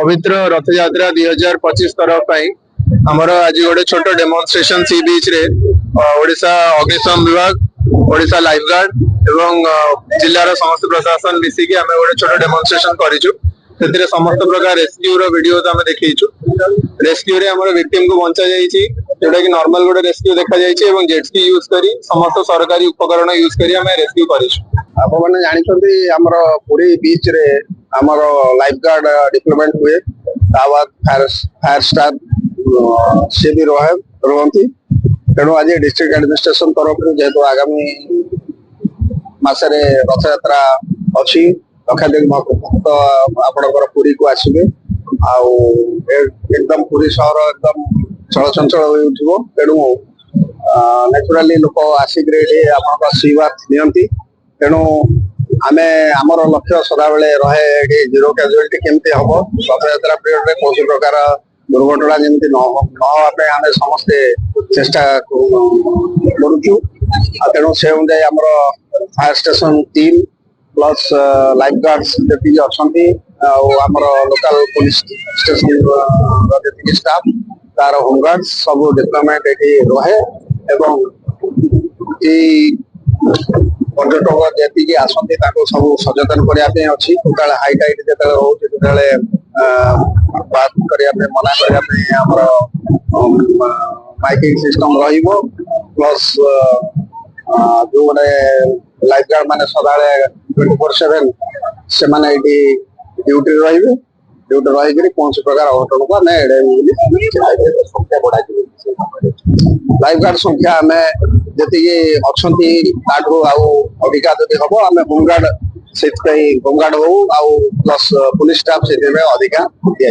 पवित्र रथ यात्रा 2025 तरफ आमर आज गोटे छोट डेमोन्स्ट्रेशन सी बीच रे ओडिशा अग्निशम विभाग ओडिशा लाइफ गार्ड एवं जिल्लार समस्त प्रशासन मिसिकी आम गोटे छोट डेमोन्स्ट्रेशन करिछु। से समस्त प्रकार रेस्क्यू रो वीडियो आम देखीचु। रेस्क्यू रे हमर विक्टिम को बंचा जाईची, जोटा कि नॉर्मल गोटे रेस्क्यू देखा जाईची एवं जेटस्की यूज करी समस्त सरकारी उपकरण यूज करी आम रेस्क्यू करिछु। आप मैंने जानते आमर पुरी बीच रे आमर लाइफ गार्ड डिप्लॉयमेंट हुए, फायर स्टाफ से भी रहती। तेणु आज डिस्ट्रिक्ट एडमिनिस्ट्रेशन तरफ जेहेतु आगामी मासरे रथ यात्रा अच्छी लक्षाधिक भक्त आपणकर पुरी को आसवे एकदम पुरी सहर एकदम चलचंचल हो। तेणु नेचुराली लोक आसिक आप सी बात नियंती। तेणु आमे आमर लक्ष्य सदा बेले रहे जीरो कैजुअलिटी केमती हम रथ यात्रा पीरियड में कौन प्रकार दुर्घटना जमी न आम समस्ते चेष्टा करुचु। तेणु से अनुजाई आमर fire station team plus lifeguards जी अच्छा आमर लोकल पुलिस स्टेशन जी स्टाफ तार होमगार्ड्स सब डिप्लॉयमेंट ये रहे एवं पर्यटक जी आसती सब सचेतन करने अच्छी हाई टाइट जो रोचे बात करने मना करने माइकिंग सिस्टम प्लस जो गोटे लाइफ गार्ड मान सदा 24/7 से ड्यूटी रे ड्यूटी रही कौन प्रकार अघटन को संख्या बढ़ा लाइफ गार्ड संख्या आम जी अच्छा अधिका जब हम आम होमगार्ड से होमगार्ड हो प्लस पुलिस स्टाफ से अधिका दिया।